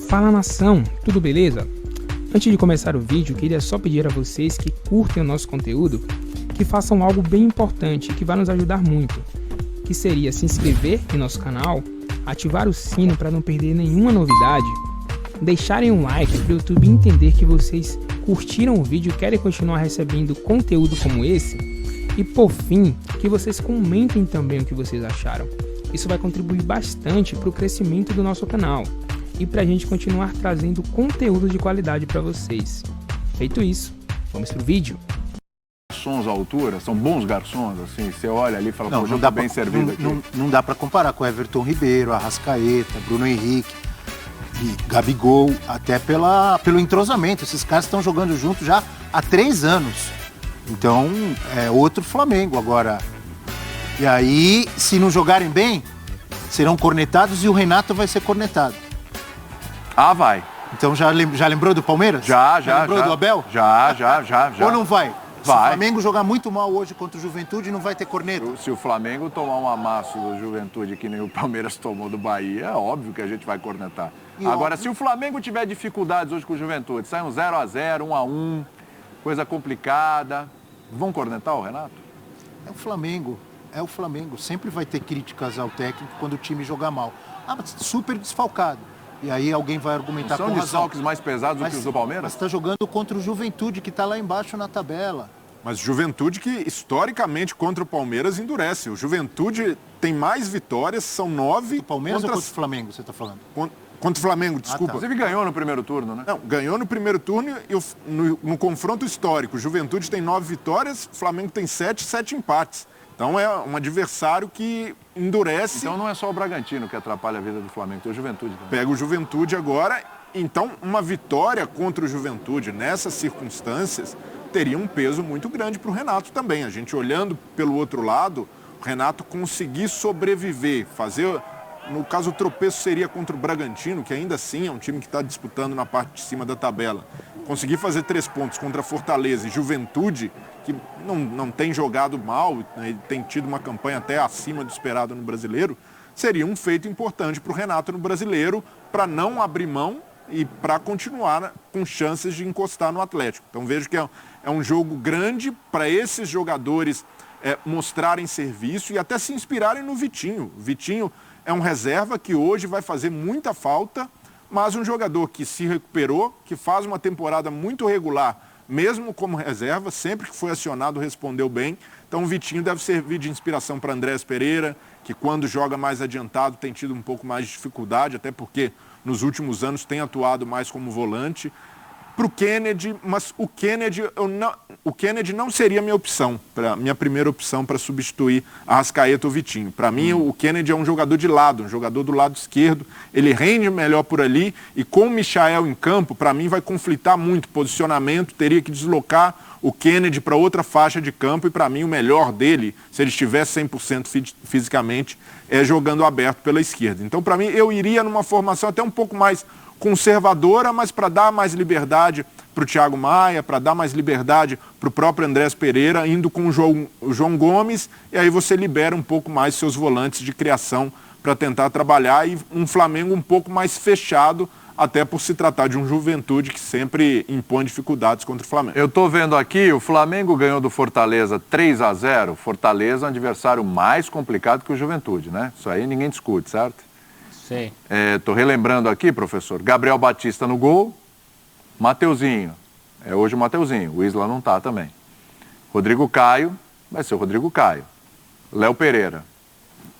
Fala nação, tudo beleza? Antes de começar o vídeo, queria só pedir a vocês que curtem o nosso conteúdo, que façam algo bem importante que vai nos ajudar muito, que seria se inscrever em nosso canal, ativar o sino para não perder nenhuma novidade, deixarem um like para o YouTube entender que vocês curtiram o vídeo e querem continuar recebendo conteúdo como esse, e por fim, que vocês comentem também o que vocês acharam. Isso vai contribuir bastante para o crescimento do nosso canal e para a gente continuar trazendo conteúdo de qualidade para vocês. Feito isso, vamos pro vídeo. Garçons à altura, são bons garçons, assim, você olha ali e fala, não dá bem servido aqui. Não dá para comparar com Everton Ribeiro, Arrascaeta, Bruno Henrique e Gabigol, até pelo entrosamento. Esses caras estão jogando juntos já há 3 anos. Então, é outro Flamengo agora. E aí, se não jogarem bem, serão cornetados e o Renato vai ser cornetado. Ah, vai. Então já lembrou do Palmeiras? Já. Lembrou do Abel? Já. Ou não vai? Vai. Se o Flamengo jogar muito mal hoje contra o Juventude, não vai ter corneta? Se o Flamengo tomar um amasso do Juventude que nem o Palmeiras tomou do Bahia, é óbvio que a gente vai cornetar. Agora, se o Flamengo tiver dificuldades hoje com o Juventude, sai um 0-0, 1-1, coisa complicada, vão cornetar o Renato? É o Flamengo. Sempre vai ter críticas ao técnico quando o time jogar mal. Mas super desfalcado. E aí alguém vai argumentar com razão. São desfalques mais pesados do que os do Palmeiras? Mas está jogando contra o Juventude, que está lá embaixo na tabela. Mas Juventude que, historicamente, contra o Palmeiras endurece. O Juventude tem mais vitórias, são 9... O Palmeiras ou contra o Flamengo, você está falando? Contra o Flamengo, desculpa. Inclusive ganhou no primeiro turno, né? Não, ganhou no primeiro turno e no confronto histórico. O Juventude tem 9 vitórias, o Flamengo tem 7 empates. Então é um adversário que endurece. Então não é só o Bragantino que atrapalha a vida do Flamengo, tem o Juventude também. Pega o Juventude agora. Então uma vitória contra o Juventude nessas circunstâncias teria um peso muito grande para o Renato também. A gente olhando pelo outro lado, o Renato conseguir sobreviver, fazer... No caso, o tropeço seria contra o Bragantino, que ainda assim é um time que está disputando na parte de cima da tabela. Conseguir fazer 3 pontos contra Fortaleza e Juventude, que não tem jogado mal, né, tem tido uma campanha até acima do esperado no Brasileiro, seria um feito importante para o Renato no Brasileiro, para não abrir mão e para continuar com chances de encostar no Atlético. Então vejo que é um jogo grande para esses jogadores mostrarem serviço e até se inspirarem no Vitinho. O Vitinho é um reserva que hoje vai fazer muita falta, mas um jogador que se recuperou, que faz uma temporada muito regular, mesmo como reserva, sempre que foi acionado respondeu bem. Então o Vitinho deve servir de inspiração para Andrés Pereira, que quando joga mais adiantado tem tido um pouco mais de dificuldade, até porque nos últimos anos tem atuado mais como volante. Para o Kennedy, mas o Kennedy não seria minha primeira opção para substituir a Arrascaeta ou Vitinho. Para mim, o Kennedy é um jogador de lado, um jogador do lado esquerdo, ele rende melhor por ali e com o Michael em campo, para mim vai conflitar muito, posicionamento, teria que deslocar o Kennedy para outra faixa de campo e para mim o melhor dele, se ele estivesse 100% fisicamente, é jogando aberto pela esquerda. Então, para mim, eu iria numa formação até um pouco mais conservadora, mas para dar mais liberdade para o Thiago Maia, para dar mais liberdade para o próprio Andrés Pereira, indo com o João Gomes, e aí você libera um pouco mais seus volantes de criação para tentar trabalhar, e um Flamengo um pouco mais fechado, até por se tratar de um Juventude que sempre impõe dificuldades contra o Flamengo. Eu estou vendo aqui, o Flamengo ganhou do Fortaleza 3-0, Fortaleza é um adversário mais complicado que o Juventude, né? Isso aí ninguém discute, certo? Sim. Estou relembrando aqui, professor, Gabriel Batista no gol, Mateuzinho, hoje o Mateuzinho, o Isla não está também. Rodrigo Caio, vai ser o Rodrigo Caio. Léo Pereira,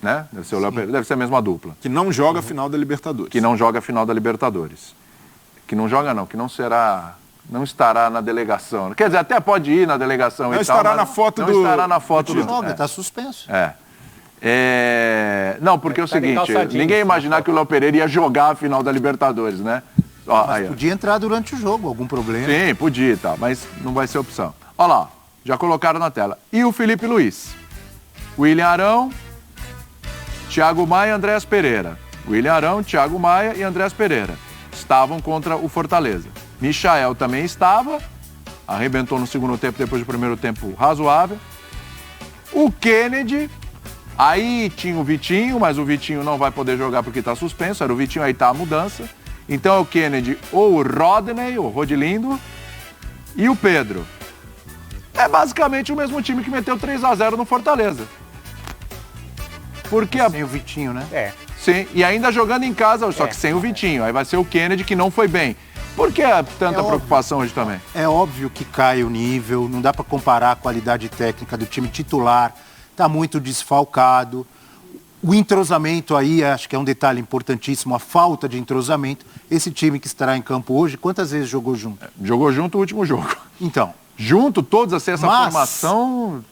né? Deve ser o Léo Pereira, deve ser a mesma dupla. Que não joga a final da Libertadores. Que não joga a final da Libertadores. Que não joga não, que não estará na delegação. Quer dizer, até pode ir na delegação não e tal, estará na foto não estará na foto do... Não, está suspenso. Não, porque é o seguinte, ninguém ia imaginar que o Léo Pereira ia jogar a final da Libertadores, né? Mas podia entrar durante o jogo, algum problema. Sim, podia, tá, mas não vai ser opção. Olha lá, já colocaram na tela. E o Felipe Luiz? William Arão, Thiago Maia e Andrés Pereira. William Arão, Thiago Maia e Andrés Pereira estavam contra o Fortaleza. Michael também estava, arrebentou no segundo tempo, depois do primeiro tempo razoável. O Kennedy... Aí tinha o Vitinho, mas o Vitinho não vai poder jogar porque está suspenso. Era o Vitinho, aí está a mudança. Então é o Kennedy ou o Rodney, o Rodilindo, e o Pedro. É basicamente o mesmo time que meteu 3-0 no Fortaleza. Porque Sem o Vitinho, né? É. Sim, e ainda jogando em casa, só que sem o Vitinho. Aí vai ser o Kennedy, que não foi bem. Por que tanta preocupação hoje também? É óbvio que cai o nível, não dá para comparar a qualidade técnica do time titular, tá muito desfalcado. O entrosamento aí, acho que é um detalhe importantíssimo, a falta de entrosamento. Esse time que estará em campo hoje, quantas vezes jogou junto? Jogou junto o último jogo. Então. Junto, todos assim, essa formação...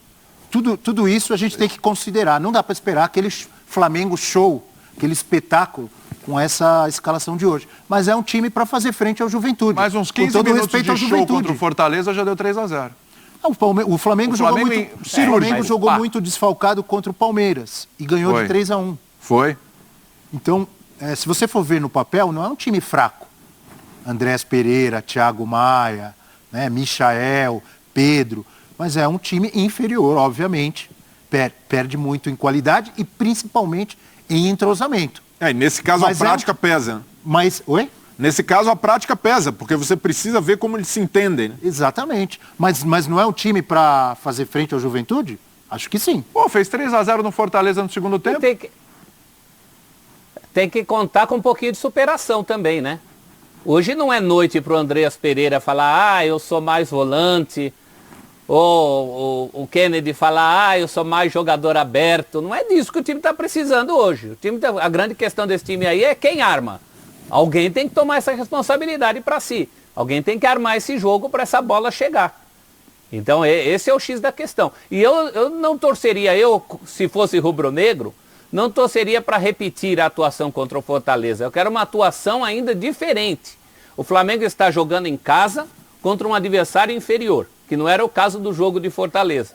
Tudo isso a gente tem que considerar. Não dá para esperar aquele Flamengo show, aquele espetáculo com essa escalação de hoje. Mas é um time para fazer frente ao Juventude. Mais uns 15 minutos de show contra o Fortaleza já deu 3-0. O Flamengo jogou muito desfalcado contra o Palmeiras e ganhou de 3-1. Foi. Então, se você for ver no papel, não é um time fraco. Andrés Pereira, Thiago Maia, né, Michael, Pedro... Mas é um time inferior, obviamente. Perde muito em qualidade e principalmente em entrosamento. E nesse caso a prática pesa. Oi? Nesse caso a prática pesa, porque você precisa ver como eles se entendem. Né? Exatamente. Mas não é um time para fazer frente ao Juventude? Acho que sim. Pô, fez 3-0 no Fortaleza no segundo tempo. Tem que contar com um pouquinho de superação também, né? Hoje não é noite para o Andreas Pereira falar, eu sou mais volante... Ou o Kennedy falar, eu sou mais jogador aberto. Não é disso que o time está precisando hoje. A grande questão desse time aí é quem arma. Alguém tem que tomar essa responsabilidade para si. Alguém tem que armar esse jogo para essa bola chegar. Então esse é o X da questão. E eu não torceria, se fosse rubro-negro, não torceria para repetir a atuação contra o Fortaleza. Eu quero uma atuação ainda diferente. O Flamengo está jogando em casa contra um adversário inferior, que não era o caso do jogo de Fortaleza.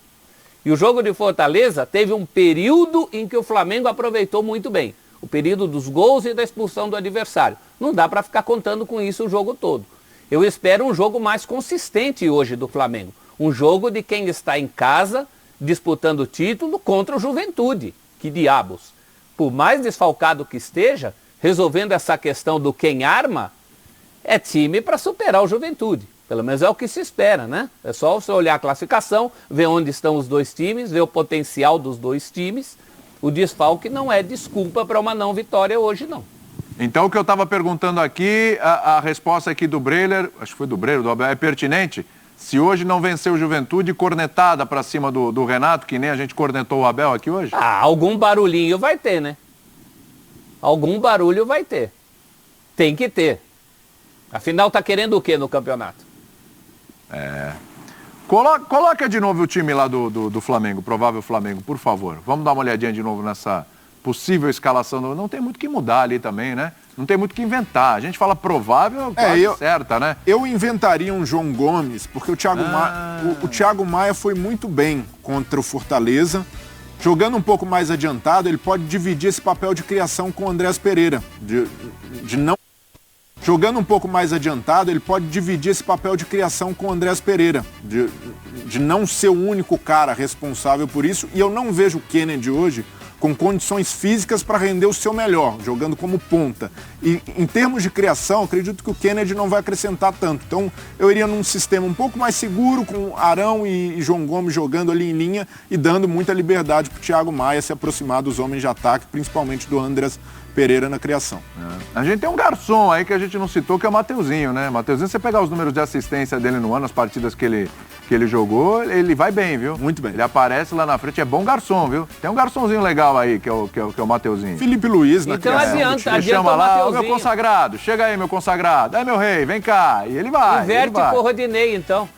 E o jogo de Fortaleza teve um período em que o Flamengo aproveitou muito bem. O período dos gols e da expulsão do adversário. Não dá para ficar contando com isso o jogo todo. Eu espero um jogo mais consistente hoje do Flamengo. Um jogo de quem está em casa, disputando o título contra o Juventude. Que diabos. Por mais desfalcado que esteja, resolvendo essa questão do quem arma, é time para superar o Juventude. Pelo menos é o que se espera, né? É só você olhar a classificação, ver onde estão os dois times, ver o potencial dos dois times. O desfalque não é desculpa para uma não vitória hoje, não. Então, o que eu estava perguntando aqui, a resposta aqui do Breiler, acho que foi do Breiler, do Abel, é pertinente? Se hoje não venceu o Juventude, cornetada para cima do Renato, que nem a gente cornetou o Abel aqui hoje? Algum barulhinho vai ter, né? Algum barulho vai ter. Tem que ter. Afinal, tá querendo o quê no campeonato? Coloca de novo o time lá do Flamengo, provável Flamengo, por favor. Vamos dar uma olhadinha de novo nessa possível escalação. Não tem muito o que mudar ali também, né? Não tem muito o que inventar. A gente fala provável, quase certa, né? Eu inventaria um João Gomes, porque o Thiago Maia foi muito bem contra o Fortaleza. Jogando um pouco mais adiantado, ele pode dividir esse papel de criação com o Andrés Pereira. Jogando um pouco mais adiantado, ele pode dividir esse papel de criação com o Andrés Pereira, de não ser o único cara responsável por isso. E eu não vejo o Kennedy hoje com condições físicas para render o seu melhor, jogando como ponta. E em termos de criação, acredito que o Kennedy não vai acrescentar tanto. Então, eu iria num sistema um pouco mais seguro, com Arão e João Gomes jogando ali em linha e dando muita liberdade para o Thiago Maia se aproximar dos homens de ataque, principalmente do Andrés Pereira na criação. A gente tem um garçom aí que a gente não citou, que é o Mateuzinho, né? Mateuzinho, você pegar os números de assistência dele no ano, as partidas que ele jogou, ele vai bem, viu? Muito bem. Ele aparece lá na frente, é bom garçom, viu? Tem um garçomzinho legal aí, que é o Mateuzinho. Felipe Luiz na então criação. adianta chama o lá, Mateuzinho. meu consagrado, chega aí, meu consagrado. É, meu rei, vem cá. E ele vai. Inverte com o Rodinei, então.